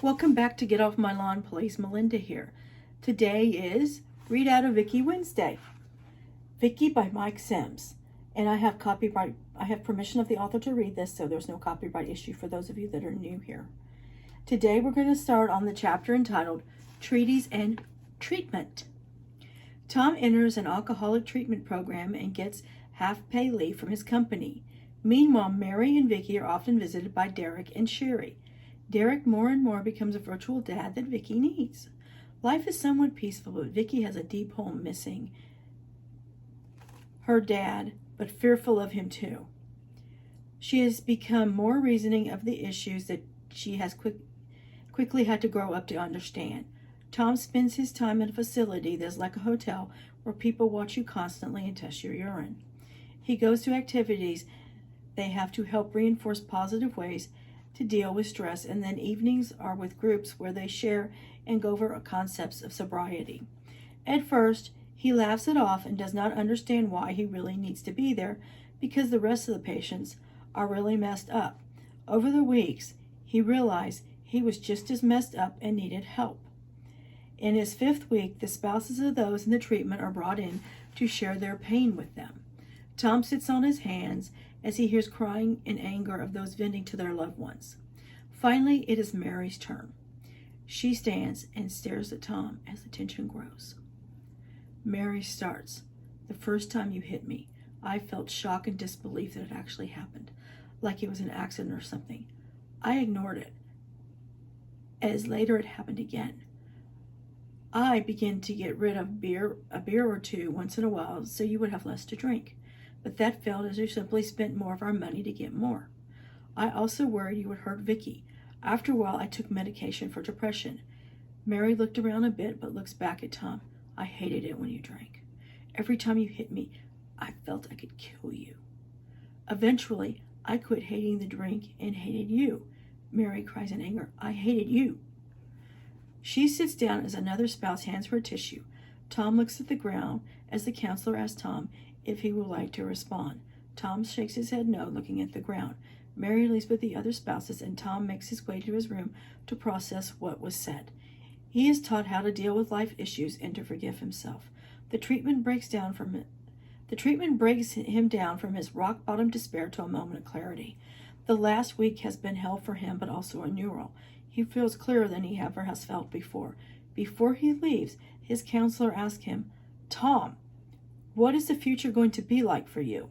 Welcome back to Get Off My Lawn, Please. Melinda here. Today is Read Out of Vickie Wednesday. Vickie by Mike Sims. And I have permission of the author to read this, so there's no copyright issue for those of you that are new here. Today we're going to start on the chapter entitled Treaties and Treatment. Tom enters an alcoholic treatment program and gets half-pay leave from his company. Meanwhile, Mary and Vickie are often visited by Derek and Sherry. Derek more and more becomes a virtual dad that Vickie needs. Life is somewhat peaceful, but Vickie has a deep hole missing her dad, but fearful of him too. She has become more reasoning of the issues that she has quickly had to grow up to understand. Tom spends his time in a facility that's like a hotel where people watch you constantly and test your urine. He goes to activities they have to help reinforce positive ways to deal with stress, and then evenings are with groups where they share and go over concepts of sobriety. At first, he laughs it off and does not understand why he really needs to be there, because the rest of the patients are really messed up. Over the weeks, he realized he was just as messed up and needed help. In his 5th week, the spouses of those in the treatment are brought in to share their pain with them. Tom sits on his hands as he hears crying and anger of those venting to their loved ones. Finally, it is Mary's turn. She stands and stares at Tom as the tension grows. Mary starts. The first time you hit me, I felt shock and disbelief that it actually happened, like it was an accident or something. I ignored it, as later it happened again. I began to get rid of a beer or two once in a while so you would have less to drink. But that failed as you simply spent more of our money to get more. I also worried you would hurt Vickie. After a while, I took medication for depression. Mary looked around a bit, but looks back at Tom. I hated it when you drank. Every time you hit me, I felt I could kill you. Eventually, I quit hating the drink and hated you. Mary cries in anger. I hated you. She sits down as another spouse hands her a tissue. Tom looks at the ground as the counselor asks Tom if he would like to respond. Tom shakes his head no, looking at the ground. Mary leaves with the other spouses, and Tom makes his way to his room to process what was said. He is taught how to deal with life issues and to forgive himself. The treatment breaks him down from his rock-bottom despair to a moment of clarity. The last week has been hell for him, but also renewal. He feels clearer than he ever has felt before. Before he leaves, his counselor asks him, Tom, what is the future going to be like for you?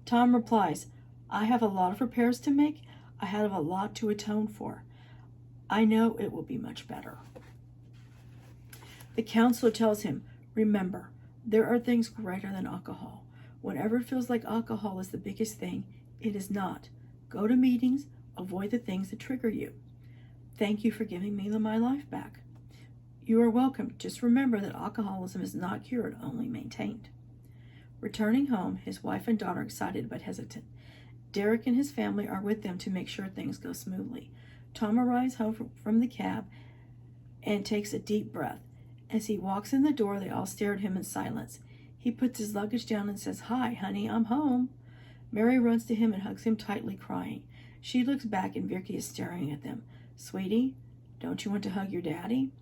Tom replies, I have a lot of repairs to make. I have a lot to atone for. I know it will be much better. The counselor tells him, remember, there are things greater than alcohol. Whenever it feels like alcohol is the biggest thing, it is not. Go to meetings, avoid the things that trigger you. Thank you for giving me my life back. You are welcome. Just remember that alcoholism is not cured, only maintained. Returning home, his wife and daughter are excited but hesitant. Derek and his family are with them to make sure things go smoothly. Tom arrives home from the cab and takes a deep breath. As he walks in the door, they all stare at him in silence. He puts his luggage down and says, Hi, honey, I'm home. Mary runs to him and hugs him tightly, crying. She looks back and Vickie is staring at them. Sweetie, don't you want to hug your daddy?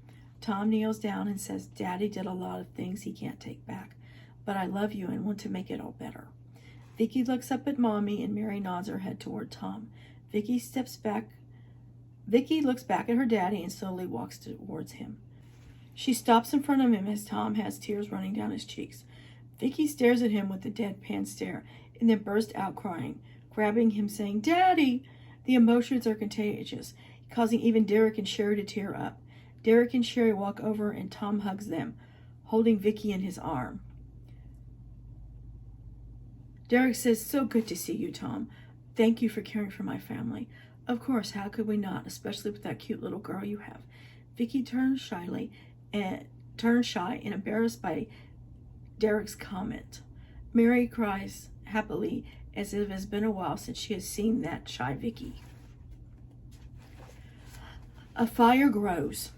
Tom kneels down and says, Daddy did a lot of things he can't take back. But I love you and want to make it all better. Vickie looks up at Mommy and Mary nods her head toward Tom. Vickie looks back at her daddy and slowly walks towards him. She stops in front of him as Tom has tears running down his cheeks. Vickie stares at him with a deadpan stare and then bursts out crying, grabbing him saying, Daddy! The emotions are contagious, causing even Derek and Sherry to tear up. Derek and Sherry walk over and Tom hugs them, holding Vickie in his arm. Derek says, So good to see you, Tom. Thank you for caring for my family. Of course, how could we not, especially with that cute little girl you have. Vickie turns shy and embarrassed by Derek's comment. Mary cries happily as if it has been a while since she has seen that shy Vickie. A fire grows.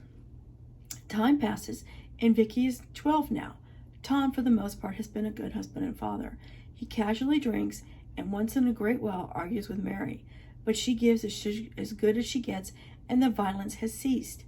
Time passes, and Vickie is 12 now. Tom, for the most part, has been a good husband and father. He casually drinks and once in a great while argues with Mary, but she gives as good as she gets and the violence has ceased.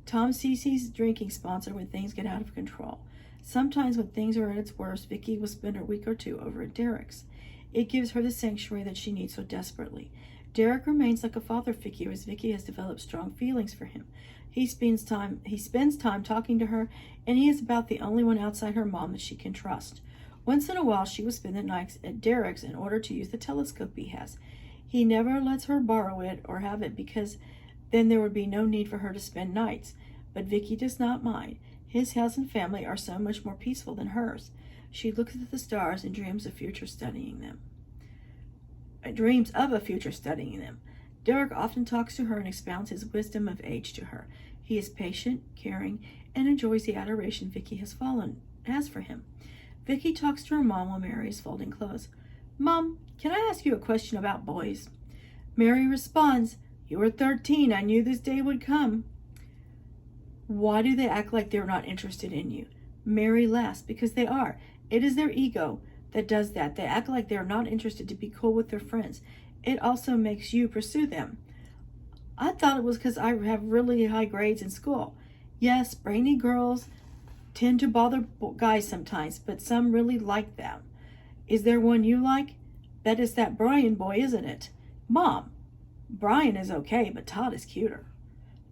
Tom Cece's drinking sponsor when things get out of control. Sometimes when things are at its worst, Vickie will spend a week or two over at Derek's. It gives her the sanctuary that she needs so desperately. Derek remains like a father figure as Vickie has developed strong feelings for him. He spends time talking to her, and he is about the only one outside her mom that she can trust. Once in a while, she will spend the nights at Derek's in order to use the telescope he has. He never lets her borrow it or have it because then there would be no need for her to spend nights. But Vickie does not mind. His house and family are so much more peaceful than hers. She looks at the stars and dreams of a future studying them. Derek often talks to her and expounds his wisdom of age to her. He is patient, caring, and enjoys the adoration Vickie has for him. Vickie talks to her mom while Mary is folding clothes. Mom, can I ask you a question about boys? Mary responds, You were 13. I knew this day would come. Why do they act like they're not interested in you? Mary laughs, because they are. It is their ego that does that. They act like they're not interested to be cool with their friends. It also makes you pursue them. I thought it was because I have really high grades in school. Yes, brainy girls tend to bother guys sometimes, but some really like them. Is there one you like? Bet it's that Brian boy, isn't it? Mom, Brian is okay, but Todd is cuter.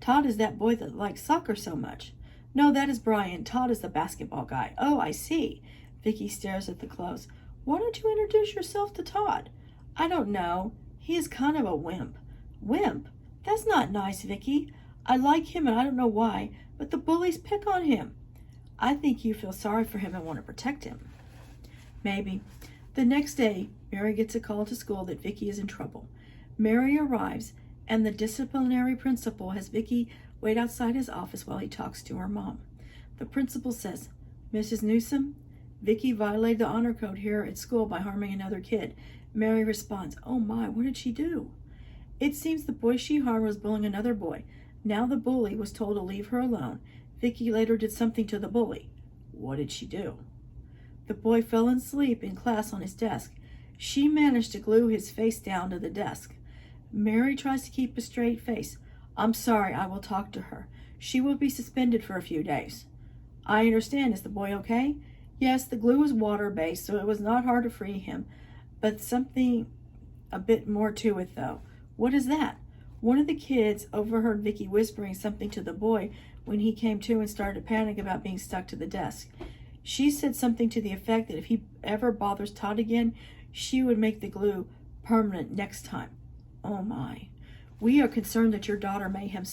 Todd is that boy that likes soccer so much. No, that is Brian. Todd is the basketball guy. Oh, I see. Vickie stares at the clothes. Why don't you introduce yourself to Todd? I don't know. He is kind of a wimp. Wimp? That's not nice, Vickie. I like him and I don't know why, but the bullies pick on him. I think you feel sorry for him and want to protect him. Maybe. The next day, Mary gets a call to school that Vickie is in trouble. Mary arrives, and the disciplinary principal has Vickie wait outside his office while he talks to her mom. The principal says, Mrs. Newsom, Vickie violated the honor code here at school by harming another kid. Mary responds, Oh my, what did she do? It seems the boy she harmed was bullying another boy. Now the bully was told to leave her alone. Vickie later did something to the bully. What did she do? The boy fell asleep in class on his desk. She managed to glue his face down to the desk. Mary tries to keep a straight face. I'm sorry, I will talk to her. She will be suspended for a few days. I understand. Is the boy okay? Yes, the glue was water-based, so it was not hard to free him. But something a bit more to it, though. What is that? One of the kids overheard Vickie whispering something to the boy when he came to and started to panic about being stuck to the desk. She said something to the effect that if he ever bothers Todd again, she would make the glue permanent next time. Oh my. We are concerned that your daughter may have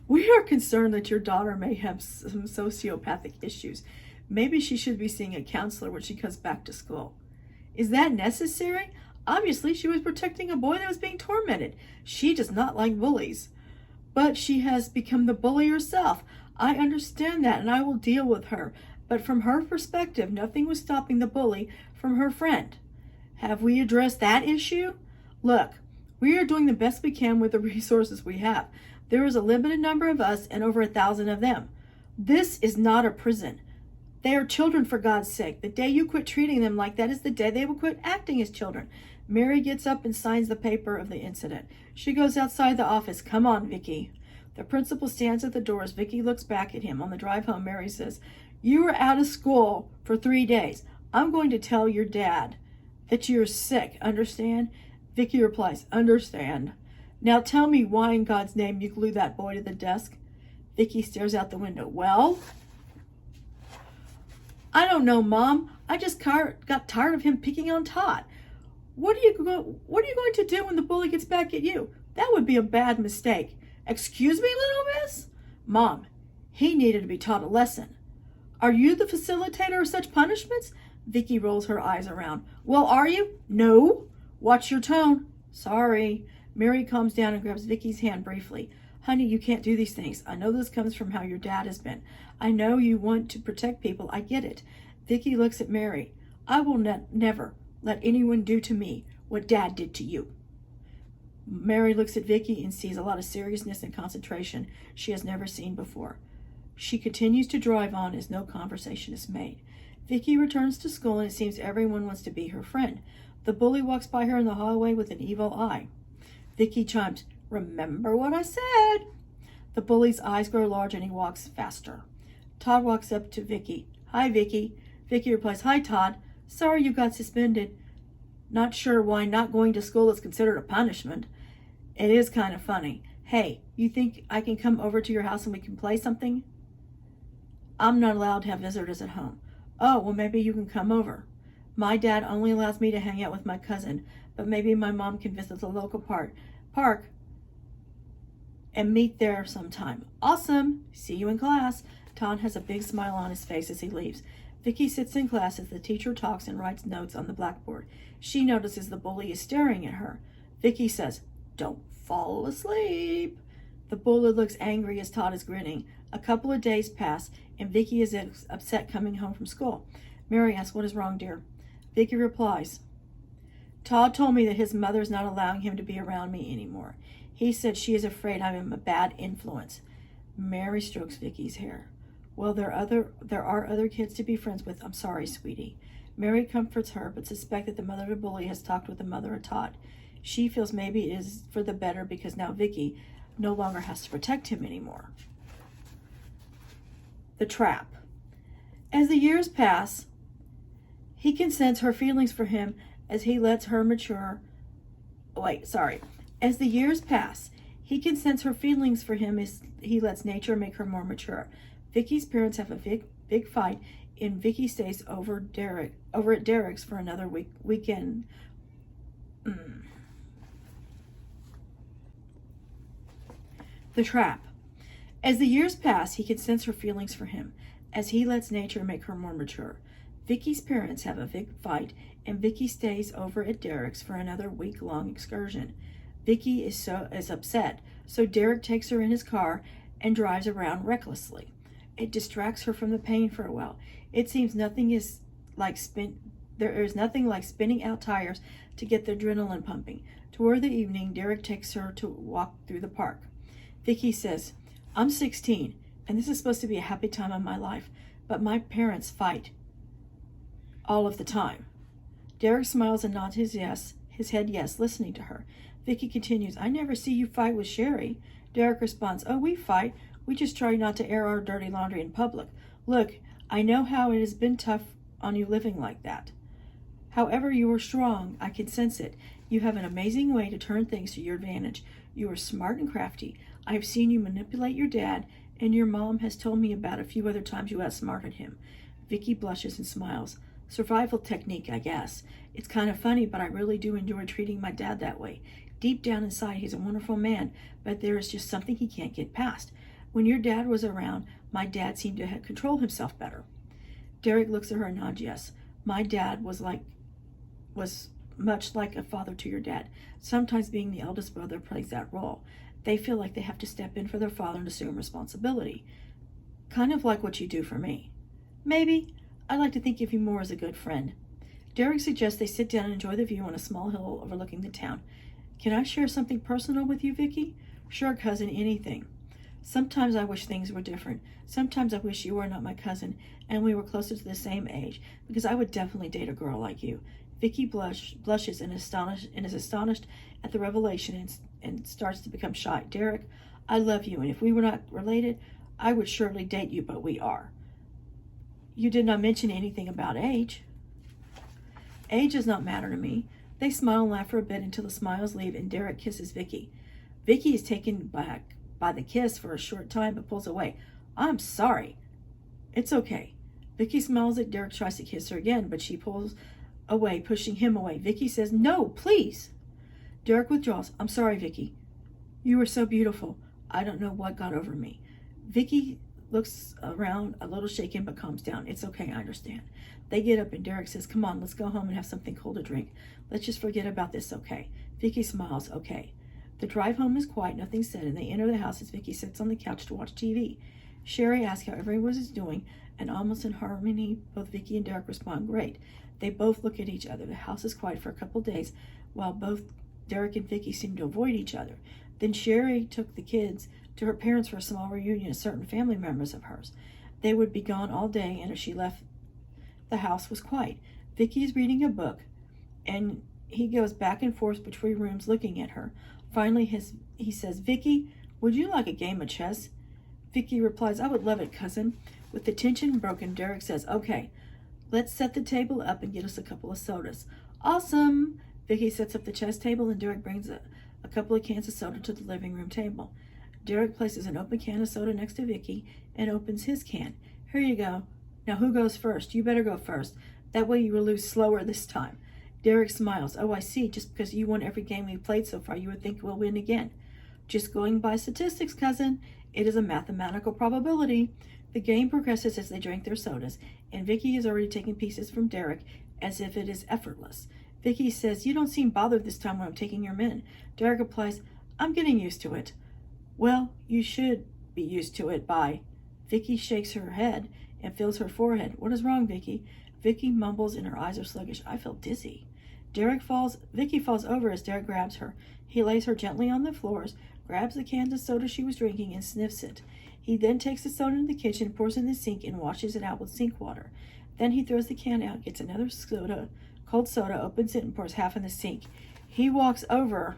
We are concerned that your daughter may have some sociopathic issues. Maybe she should be seeing a counselor when she comes back to school. Is that necessary? Obviously, she was protecting a boy that was being tormented. She does not like bullies. But she has become the bully herself. I understand that, and I will deal with her. But from her perspective, nothing was stopping the bully from her friend. Have we addressed that issue? Look, we are doing the best we can with the resources we have. There is a limited number of us and over 1,000 of them. This is not a prison. They are children, for God's sake. The day you quit treating them like that is the day they will quit acting as children. Mary gets up and signs the paper of the incident. She goes outside the office. Come on, Vickie. The principal stands at the door as Vickie looks back at him. On the drive home, Mary says, You were out of school for 3 days. I'm going to tell your dad that you're sick, understand? Vickie replies, Understand. Now tell me why in God's name you glued that boy to the desk. Vickie stares out the window. Well, I don't know, Mom. I just got tired of him picking on Todd. What are you going to do when the bully gets back at you? That would be a bad mistake. Excuse me, little miss? Mom, he needed to be taught a lesson. Are you the facilitator of such punishments? Vickie rolls her eyes around. Well, are you? No. Watch your tone. Sorry. Mary calms down and grabs Vickie's hand briefly. Honey, you can't do these things. I know this comes from how your dad has been. I know you want to protect people. I get it. Vickie looks at Mary. I will never let anyone do to me what Dad did to you. Mary looks at Vickie and sees a lot of seriousness and concentration she has never seen before. She continues to drive on as no conversation is made. Vickie returns to school and it seems everyone wants to be her friend. The bully walks by her in the hallway with an evil eye. Vickie chimes, Remember what I said. The bully's eyes grow large and he walks faster. Todd walks up to Vickie. Hi, Vickie. Vickie replies, Hi, Todd. Sorry you got suspended. Not sure why not going to school is considered a punishment. It is kind of funny. Hey, you think I can come over to your house and we can play something? I'm not allowed to have visitors at home. Oh, well, maybe you can come over. My dad only allows me to hang out with my cousin, but maybe my mom can visit the local park and meet there sometime. Awesome. See you in class. Todd has a big smile on his face as he leaves. Vickie sits in class as the teacher talks and writes notes on the blackboard. She notices the bully is staring at her. Vickie says, Don't fall asleep. The bully looks angry as Todd is grinning. A couple of days pass, and Vickie is upset coming home from school. Mary asks, What is wrong, dear? Vickie replies, Todd told me that his mother's not allowing him to be around me anymore. He said she is afraid I am a bad influence. Mary strokes Vickie's hair. Well, there are other kids to be friends with. I'm sorry, sweetie. Mary comforts her, but suspects that the mother of the bully has talked with the mother of Todd. She feels maybe it is for the better because now Vickie no longer has to protect him anymore. The trap. As the years pass, he can sense her feelings for him as he lets her mature. As the years pass, he can sense her feelings for him as he lets nature make her more mature. Vickie's parents have a big fight, and Vickie stays over at Derek's for another weekend. The trap. As the years pass, he can sense her feelings for him as he lets nature make her more mature. Vickie's parents have a big fight, and Vickie stays over at Derek's for another week-long excursion. Vickie is upset, so Derek takes her in his car and drives around recklessly. It distracts her from the pain for a while. It seems there is nothing like spinning out tires to get the adrenaline pumping. Toward the evening, Derek takes her to walk through the park. Vickie says, I'm 16, and this is supposed to be a happy time of my life, but my parents fight all of the time. Derek smiles and nods his head yes, listening to her. Vickie continues, I never see you fight with Sherry. Derek responds, Oh, we fight. We just try not to air our dirty laundry in public. Look, I know how it has been tough on you living like that. However, you are strong. I can sense it. You have an amazing way to turn things to your advantage. You are smart and crafty. I have seen you manipulate your dad, and your mom has told me about a few other times you outsmarted him. Vickie blushes and smiles. Survival technique, I guess. It's kind of funny, but I really do enjoy treating my dad that way. Deep down inside, he's a wonderful man, but there is just something he can't get past. When your dad was around, my dad seemed to control himself better. Derek looks at her and nods yes. My dad was much like a father to your dad. Sometimes being the eldest brother plays that role. They feel like they have to step in for their father and assume responsibility. Kind of like what you do for me. Maybe. I like to think of you more as a good friend. Derek suggests they sit down and enjoy the view on a small hill overlooking the town. Can I share something personal with you, Vickie? Sure, cousin, anything. Sometimes I wish things were different. Sometimes I wish you were not my cousin and we were closer to the same age, because I would definitely date a girl like you. Vickie blushes and is astonished at the revelation and starts to become shy. Derek, I love you, and if we were not related, I would surely date you, but we are. You did not mention anything about age. Age does not matter to me. They smile and laugh for a bit until the smiles leave and Derek kisses Vickie. Vickie is taken back by the kiss for a short time but pulls away. I'm sorry. It's okay. Vickie smiles at Derek, tries to kiss her again, but she pulls away, pushing him away. Vickie says, No, please. Derek withdraws. I'm sorry, Vickie. You were so beautiful. I don't know what got over me. Vickie looks around, a little shaken, but calms down. It's okay, I understand. They get up and Derek says, Come on, let's go home and have something cold to drink. Let's just forget about this, okay? Vickie smiles, okay. The drive home is quiet, nothing said, and they enter the house as Vickie sits on the couch to watch TV. Sherry asks how everyone is doing, and almost in harmony, both Vickie and Derek respond, Great. They both look at each other. The house is quiet for a couple days, while both Derek and Vickie seem to avoid each other. Then Sherry took the kids to her parents for a small reunion of certain family members of hers. They would be gone all day, and if she left, the house was quiet. Vickie is reading a book, and he goes back and forth between rooms looking at her. Finally, he says, Vickie, would you like a game of chess? Vickie replies, I would love it, cousin. With the tension broken, Derek says, okay, let's set the table up and get us a couple of sodas. Awesome! Vickie sets up the chess table and Derek brings a couple of cans of soda to the living room table. Derek places an open can of soda next to Vickie and opens his can. Here you go. Now who goes first? You better go first. That way you will lose slower this time. Derek smiles. Oh, I see. Just because you won every game we've played so far, you would think we'll win again. Just going by statistics, cousin. It is a mathematical probability. The game progresses as they drink their sodas, and Vickie is already taking pieces from Derek as if it is effortless. Vickie says, you don't seem bothered this time when I'm taking your men. Derek replies, I'm getting used to it. Well, you should be used to it by... Vickie shakes her head and feels her forehead. What is wrong, Vickie? Vickie mumbles and her eyes are sluggish. I feel dizzy. Vickie falls over as Derek grabs her. He lays her gently on the floors, grabs the can of soda she was drinking, and sniffs it. He then takes the soda in the kitchen, pours it in the sink, and washes it out with sink water. Then he throws the can out, gets another cold soda, opens it, and pours half in the sink. He walks over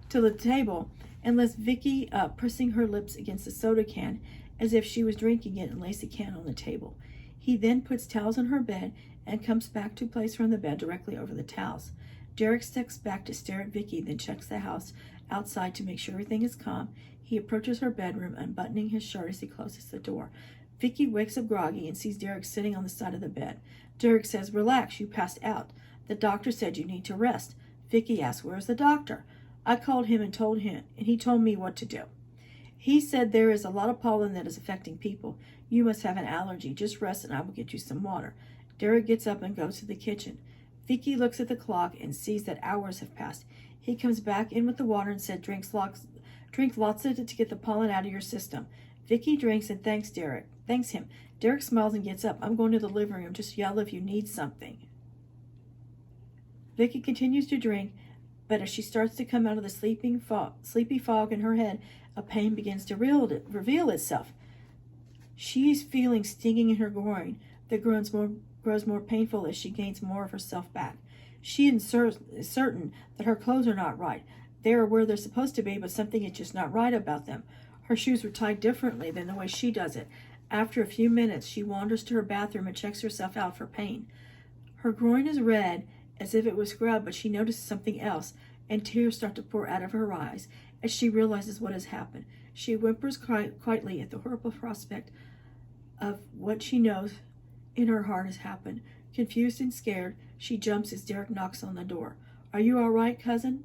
to the table and lifts Vickie up, pressing her lips against the soda can as if she was drinking it, and lays the can on the table. He then puts towels on her bed and comes back to place her on the bed directly over the towels. Derek steps back to stare at Vickie, then checks the house outside to make sure everything is calm. He approaches her bedroom, unbuttoning his shirt as he closes the door. Vickie wakes up groggy and sees Derek sitting on the side of the bed. Derek says, relax, you passed out. The doctor said you need to rest. Vickie asks, where's the doctor? I called him and he told me what to do. He said there is a lot of pollen that is affecting people. You must have an allergy. Just rest and I will get you some water. Derek gets up and goes to the kitchen. Vickie looks at the clock and sees that hours have passed. He comes back in with the water and said, drink lots of it to get the pollen out of your system. Vickie drinks and thanks him. Derek smiles and gets up. I'm going to the living room. Just yell if you need something. Vickie continues to drink, but as she starts to come out of the sleepy fog in her head, a pain begins to reveal itself. She is feeling stinging in her groin that grows more painful as she gains more of herself back. She is certain that her clothes are not right. They are where they're supposed to be, but something is just not right about them. Her shoes were tied differently than the way she does it. After a few minutes, she wanders to her bathroom and checks herself out for pain. Her groin is red, as if it was scrubbed, but she notices something else, and tears start to pour out of her eyes as she realizes what has happened. She whimpers quietly at the horrible prospect of what she knows in her heart has happened. Confused and scared, she jumps as Derek knocks on the door. Are you all right, cousin?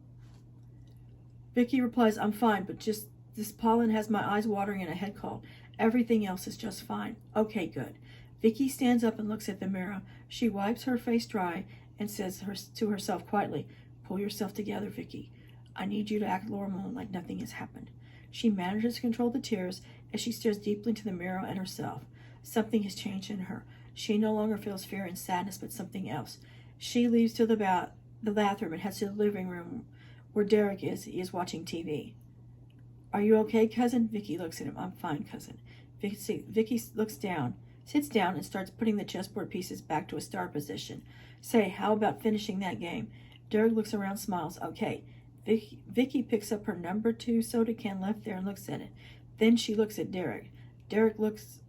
Vickie replies, I'm fine, but just this pollen has my eyes watering and a head cold. Everything else is just fine. Okay, good. Vickie stands up and looks at the mirror. She wipes her face dry and says to herself quietly, pull yourself together, Vickie. I need you to act normal like nothing has happened. She manages to control the tears as she stares deeply into the mirror and herself. Something has changed in her. She no longer feels fear and sadness, but something else. She leaves to the bathroom and heads to the living room where Derek is. He is watching TV. Are you okay, cousin? Vickie looks at him. I'm fine, cousin. Vickie sits down and starts putting the chessboard pieces back to a start position. Say, how about finishing that game? Derek looks around, smiles. Okay. Vickie picks up her number 2 soda can left there and looks at it. Then she looks at Derek. Derek looks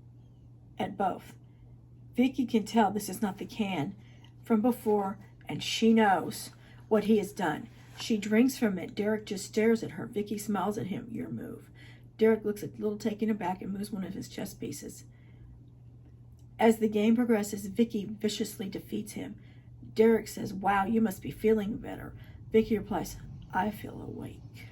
at both. Vickie can tell this is not the can from before, and she knows what he has done. She drinks from it. Derek just stares at her. Vickie smiles at him. Your move. Derek looks a little taken aback and moves one of his chess pieces. As the game progresses, Vickie viciously defeats him. Derek says, wow, you must be feeling better. Vickie replies, I feel awake.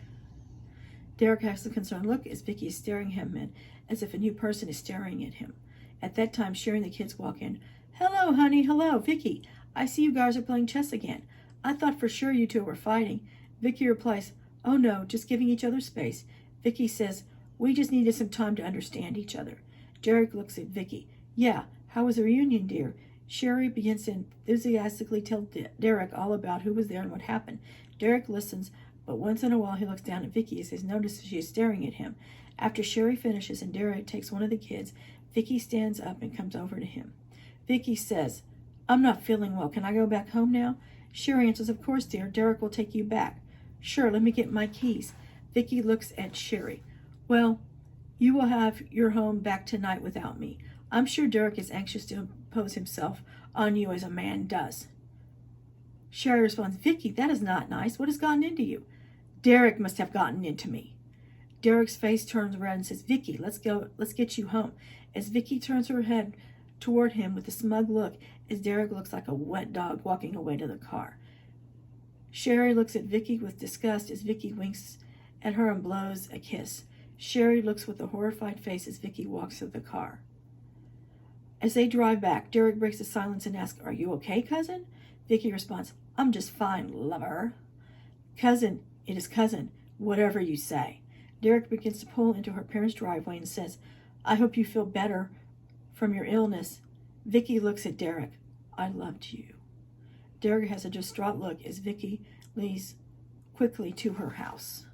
Derek has a concerned look as Vickie is staring him in, as if a new person is staring at him. At that time, Sherry and the kids walk in. Hello, honey. Hello, Vickie. I see you guys are playing chess again. I thought for sure you two were fighting. Vickie replies, oh no, just giving each other space. Vickie says, we just needed some time to understand each other. Derek looks at Vickie. Yeah, how was the reunion, dear? Sherry begins to enthusiastically tell Derek all about who was there and what happened. Derek listens, but once in a while he looks down at Vickie as he notices she is staring at him. After Sherry finishes and Derek takes one of the kids, Vickie stands up and comes over to him. Vickie says, I'm not feeling well. Can I go back home now? Sherry answers, of course, dear. Derek will take you back. Sure, let me get my keys. Vickie looks at Sherry. Well, you will have your home back tonight without me. I'm sure Derek is anxious to impose himself on you as a man does. Sherry responds, Vickie, that is not nice. What has gotten into you? Derek must have gotten into me. Derek's face turns red and says, Vickie, let's get you home. As Vickie turns her head toward him with a smug look, as Derek looks like a wet dog walking away to the car. Sherry looks at Vickie with disgust as Vickie winks at her and blows a kiss. Sherry looks with a horrified face as Vickie walks to the car. As they drive back, Derek breaks the silence and asks, Are you okay, cousin? Vickie responds, I'm just fine, lover. Cousin, it is cousin, whatever you say. Derek begins to pull into her parents' driveway and says, I hope you feel better from your illness. Vickie looks at Derek. I loved you. Derek has a distraught look as Vickie leads quickly to her house.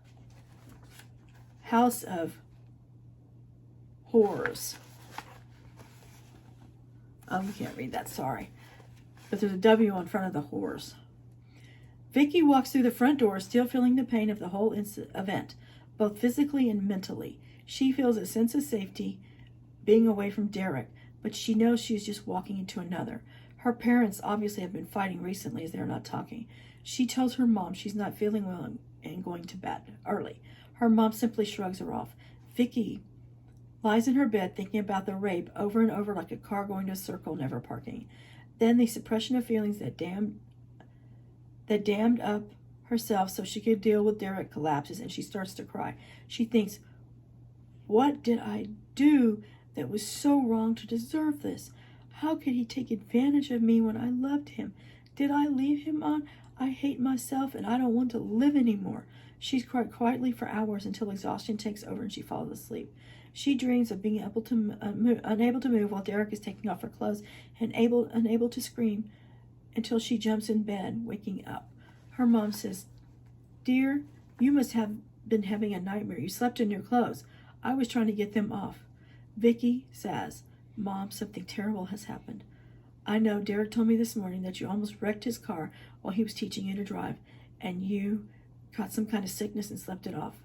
House of Horrors. We can't read that, sorry. But there's a W in front of the horrors. Vickie walks through the front door, still feeling the pain of the whole event, both physically and mentally. She feels a sense of safety being away from Derek, but she knows she's just walking into another. Her parents obviously have been fighting recently as they're not talking. She tells her mom she's not feeling well and going to bed early. Her mom simply shrugs her off. Vickie lies in her bed thinking about the rape over and over like a car going to a circle, never parking. Then the suppression of feelings that dammed up herself so she could deal with Derek collapses and she starts to cry. She thinks, what did I do that was so wrong to deserve this? How could he take advantage of me when I loved him? Did I leave him on? I hate myself and I don't want to live anymore. She's cried quietly for hours until exhaustion takes over and she falls asleep. She dreams of being unable to move while Derek is taking off her clothes and unable to scream until she jumps in bed, waking up. Her mom says, Dear, you must have been having a nightmare. You slept in your clothes. I was trying to get them off. Vickie says, Mom, something terrible has happened. I know Derek told me this morning that you almost wrecked his car while he was teaching you to drive, and you caught some kind of sickness and slept it off.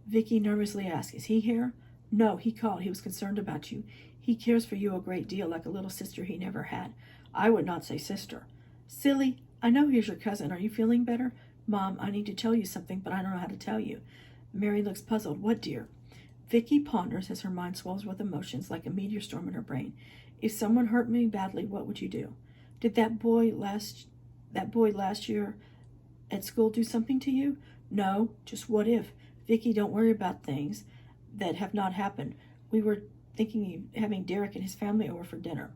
Vickie nervously asks, Is he here? No, he called. He was concerned about you. He cares for you a great deal, like a little sister he never had. I would not say sister. Silly, I know he's your cousin. Are you feeling better? Mom, I need to tell you something, but I don't know how to tell you. Mary looks puzzled. What, dear? Vickie ponders as her mind swells with emotions like a meteor storm in her brain. If someone hurt me badly, what would you do? Did that boy last year at school do something to you? No, just what if? Vickie, don't worry about things that have not happened. We were thinking of having Derek and his family over for dinner.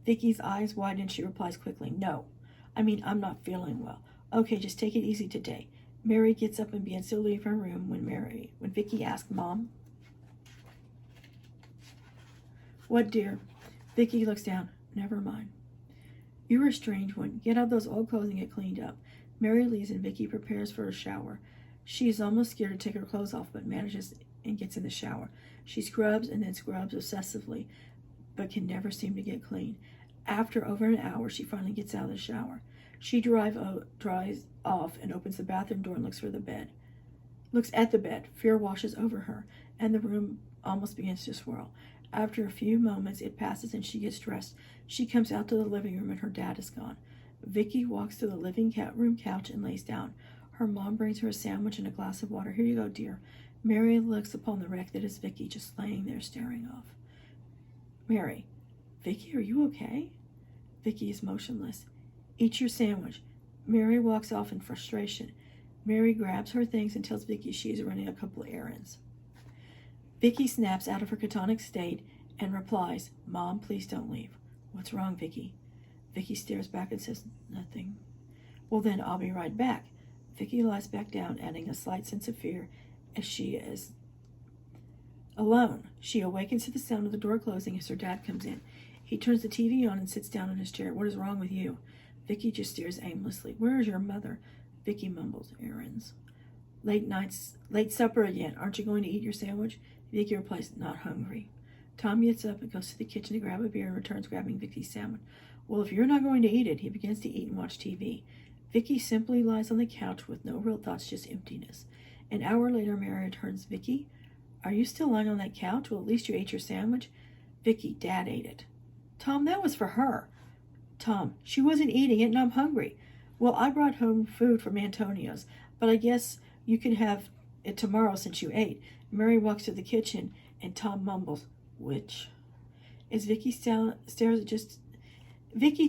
Vickie's eyes widen and she replies quickly, No. I mean, I'm not feeling well. Okay, just take it easy today. Mary gets up and begins to leave her room when Vickie asks, Mom? What, dear? Vickie looks down. Never mind. You're a strange one. Get out those old clothes and get cleaned up. Mary leaves and Vickie prepares for a shower. She is almost scared to take her clothes off, but manages and gets in the shower. She scrubs and then scrubs obsessively, but can never seem to get clean. After over an hour, she finally gets out of the shower. She dries off and opens the bathroom door and looks at the bed. Fear washes over her, and the room almost begins to swirl. After a few moments, it passes and she gets dressed. She comes out to the living room and her dad is gone. Vickie walks to the living room couch and lays down. Her mom brings her a sandwich and a glass of water. Here you go, dear. Mary looks upon the wreck that is Vickie, just laying there staring off. Mary, Vickie, are you okay? Vickie is motionless. Eat your sandwich. Mary walks off in frustration. Mary grabs her things and tells Vickie she is running a couple of errands. Vickie snaps out of her catatonic state and replies, Mom, please don't leave. What's wrong, Vickie? Vickie stares back and says, Nothing. Well, then I'll be right back. Vickie lies back down, adding a slight sense of fear as she is alone. She awakens to the sound of the door closing as her dad comes in. He turns the TV on and sits down in his chair. What is wrong with you? Vickie just stares aimlessly. Where is your mother? Vickie mumbles, errands. Late supper again. Aren't you going to eat your sandwich? Vickie replies, not hungry. Tom gets up and goes to the kitchen to grab a beer and returns grabbing Vickie's sandwich. Well, if you're not going to eat it, he begins to eat and watch TV. Vickie simply lies on the couch with no real thoughts, just emptiness. An hour later, Mary returns. Vickie, are you still lying on that couch? Well, at least you ate your sandwich. Vickie, Dad ate it. Tom, that was for her. Tom, she wasn't eating it and I'm hungry. Well, I brought home food from Antonio's, but I guess you can have it tomorrow since you ate. Mary walks to the kitchen and Tom mumbles, which? As Vickie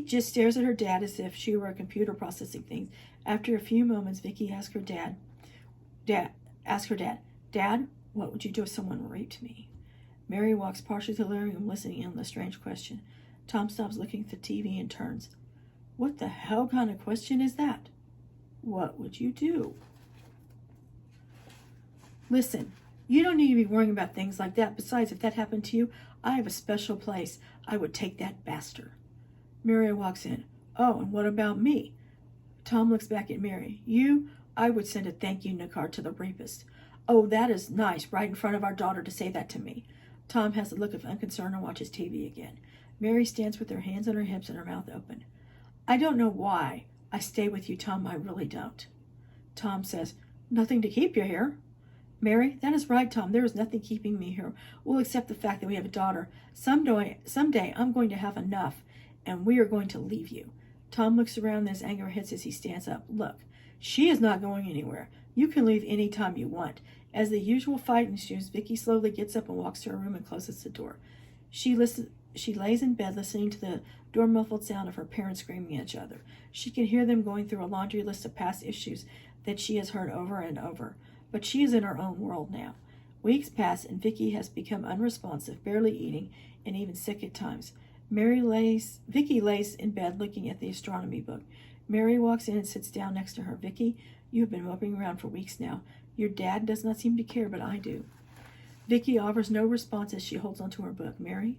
just stares at her dad as if she were a computer processing things. After a few moments, Vickie asks her dad, Dad, what would you do if someone raped me? Mary walks partially to the living room, listening in on the strange question. Tom stops looking at the TV and turns. What the hell kind of question is that? What would you do? Listen, you don't need to be worrying about things like that. Besides, if that happened to you, I have a special place. I would take that bastard. Mary walks in. Oh, and what about me? Tom looks back at Mary. You? I would send a thank you card to the rapist. Oh, that is nice, right in front of our daughter to say that to me. Tom has a look of unconcern and watches TV again. Mary stands with her hands on her hips and her mouth open. I don't know why I stay with you, Tom. I really don't. Tom says, nothing to keep you here. Mary, that is right, Tom. There is nothing keeping me here. Well, except the fact that we have a daughter. Someday I'm going to have enough, and we are going to leave you. Tom looks around and his anger hits as he stands up. Look, she is not going anywhere. You can leave any time you want. As the usual fight ensues, Vickie slowly gets up and walks to her room and closes the door. She lays in bed listening to the door-muffled sound of her parents screaming at each other. She can hear them going through a laundry list of past issues that she has heard over and over. But she is in her own world now. Weeks pass and Vickie has become unresponsive, barely eating, and even sick at times. Vickie lays in bed looking at the astronomy book. Mary walks in and sits down next to her. Vickie, you have been moping around for weeks now. Your dad does not seem to care, but I do. Vickie offers no response as she holds onto her book. Mary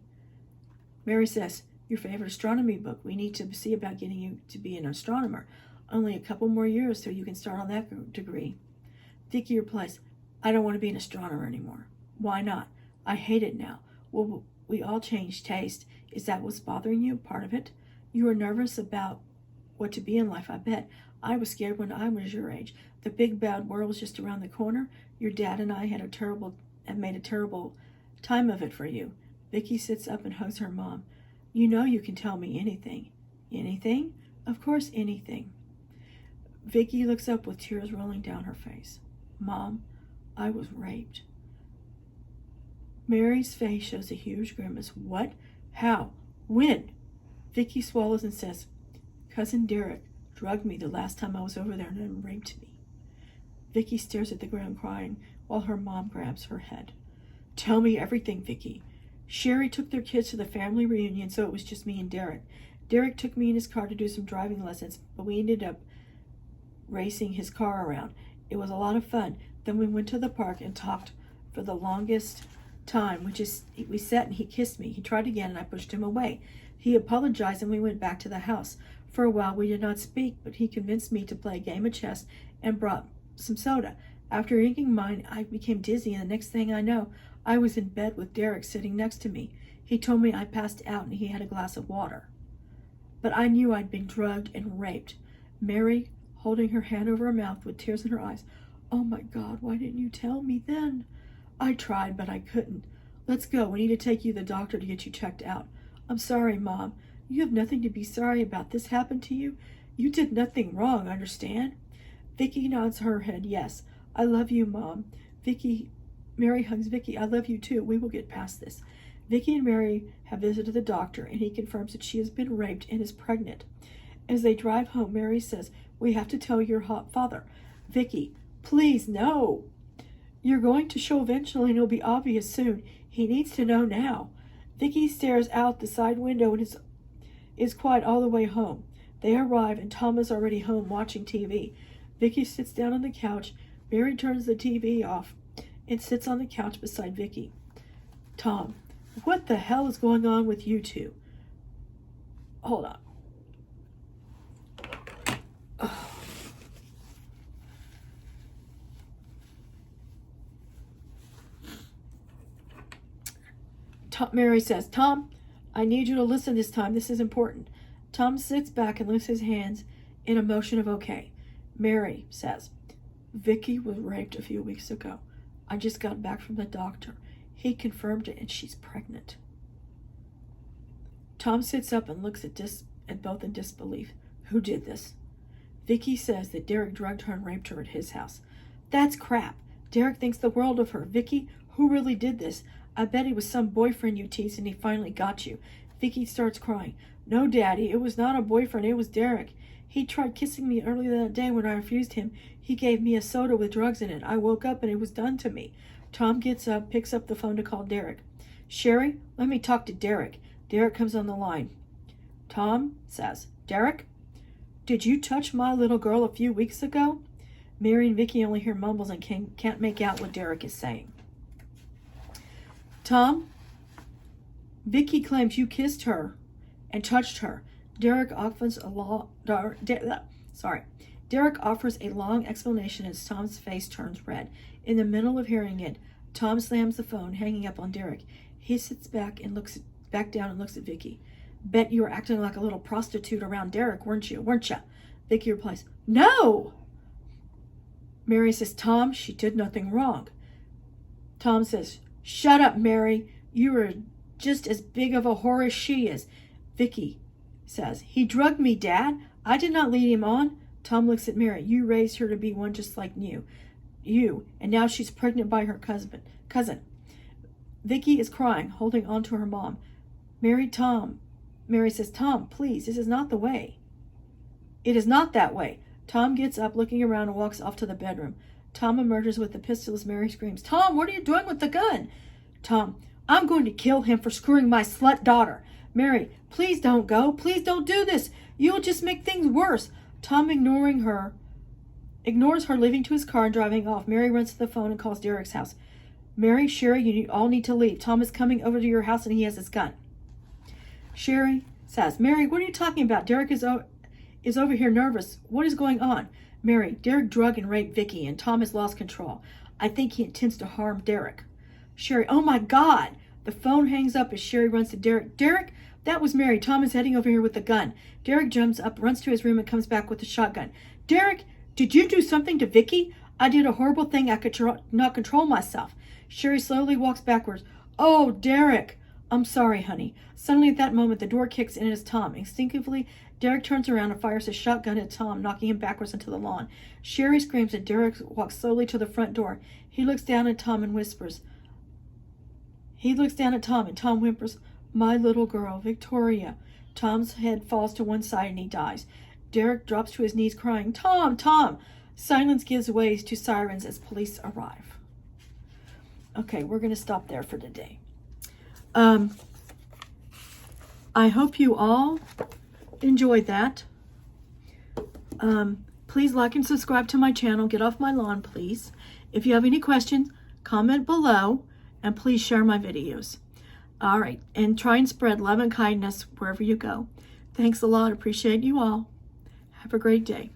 says, your favorite astronomy book. We need to see about getting you to be an astronomer. Only a couple more years till you can start on that degree. Vickie replies, I don't want to be an astronomer anymore. Why not? I hate it now. Well, we all change taste. Is that what's bothering you? Part of it? You are nervous about what to be in life, I bet. I was scared when I was your age. The big bad world was just around the corner. Your dad and I have made a terrible time of it for you. Vickie sits up and hugs her mom. You know you can tell me anything. Anything? Of course, anything. Vickie looks up with tears rolling down her face. Mom, I was raped. Mary's face shows a huge grimace. What? How? When? Vickie swallows and says, Cousin Derek drugged me the last time I was over there and then raped me. Vickie stares at the ground crying while her mom grabs her head. Tell me everything, Vickie. Sherry took their kids to the family reunion, so it was just me and Derek. Derek took me in his car to do some driving lessons, but we ended up racing his car around. It was a lot of fun. Then we went to the park and talked for the longest time, we sat and he kissed me. He tried again and I pushed him away. He apologized and we went back to the house. For a while we did not speak, but he convinced me to play a game of chess and brought some soda. After drinking mine, I became dizzy, and the next thing I know, I was in bed with Derek sitting next to me. He told me I passed out and he had a glass of water. But I knew I'd been drugged and raped. Mary, holding her hand over her mouth with tears in her eyes. Oh my God, why didn't you tell me then? I tried, but I couldn't. Let's go. We need to take you to the doctor to get you checked out. I'm sorry, Mom. You have nothing to be sorry about. This happened to you. You did nothing wrong, understand? Vickie nods her head. Yes, I love you, Mom. Mary hugs Vickie. I love you too. We will get past this. Vickie and Mary have visited the doctor, and he confirms that she has been raped and is pregnant. As they drive home, Mary says, we have to tell your father. Vickie, please, no. You're going to show eventually and it'll be obvious soon. He needs to know now. Vickie stares out the side window and is quiet all the way home. They arrive and Tom is already home watching TV. Vickie sits down on the couch. Mary turns the TV off and sits on the couch beside Vickie. Tom, what the hell is going on with you two? Hold on. Mary says, Tom, I need you to listen this time. This is important. Tom sits back and lifts his hands in a motion of okay. Mary says, Vickie was raped a few weeks ago. I just got back from the doctor. He confirmed it and she's pregnant. Tom sits up and looks at both in disbelief. Who did this? Vickie says that Derek drugged her and raped her at his house. That's crap. Derek thinks the world of her. Vickie, who really did this? I bet it was some boyfriend you teased and he finally got you. Vickie starts crying. No, Daddy, it was not a boyfriend. It was Derek. He tried kissing me earlier that day when I refused him. He gave me a soda with drugs in it. I woke up and it was done to me. Tom gets up, picks up the phone to call Derek. Sherry, let me talk to Derek. Derek comes on the line. Tom says, Derek, did you touch my little girl a few weeks ago? Mary and Vickie only hear mumbles and can't make out what Derek is saying. Tom, Vickie claims you kissed her and touched her. Derek offers a long explanation as Tom's face turns red. In the middle of hearing it, Tom slams the phone, hanging up on Derek. He sits back down and looks at Vickie. Bet you were acting like a little prostitute around Derek, weren't you? Vickie replies, No! Mary says, Tom, she did nothing wrong. Tom says, Shut up, Mary. You are just as big of a whore as she is. Vickie says, He drugged me, Dad. I did not lead him on. Tom looks at Mary. You raised her to be one just like you, and now she's pregnant by her cousin. Vickie is crying, holding on to her mom. Mary says, Tom, please, this is not the way. It is not that way. Tom gets up, looking around, and walks off to the bedroom. Tom emerges with the pistol as Mary screams, Tom, what are you doing with the gun? Tom, I'm going to kill him for screwing my slut daughter. Mary, please don't go. Please don't do this. You'll just make things worse. Tom ignores her, leaving to his car and driving off. Mary runs to the phone and calls Derek's house. Mary, Sherry, you all need to leave. Tom is coming over to your house and he has his gun. Sherry says, Mary, what are you talking about? Derek is over here nervous. What is going on? Mary, Derek drugged and raped Vickie and Tom has lost control. I think he intends to harm Derek. Sherry, oh my God. The phone hangs up as Sherry runs to Derek. Derek, that was Mary. Tom is heading over here with a gun. Derek jumps up, runs to his room, and comes back with a shotgun. Derek, did you do something to Vickie? I did a horrible thing. I could not control myself. Sherry slowly walks backwards. Oh, Derek. I'm sorry, honey. Suddenly at that moment, the door kicks in and it's Tom. Instinctively, Derek turns around and fires his shotgun at Tom, knocking him backwards into the lawn. Sherry screams and Derek walks slowly to the front door. He looks down at Tom and whispers. And Tom whimpers, My little girl, Victoria. Tom's head falls to one side and he dies. Derek drops to his knees crying, Tom, Tom. Silence gives way to sirens as police arrive. Okay, we're going to stop there for today. I hope you all enjoyed that. Please like and subscribe to my channel. Get off my lawn, please. If you have any questions, comment below, and please share my videos. All right, and try and spread love and kindness wherever you go. Thanks a lot. Appreciate you all. Have a great day.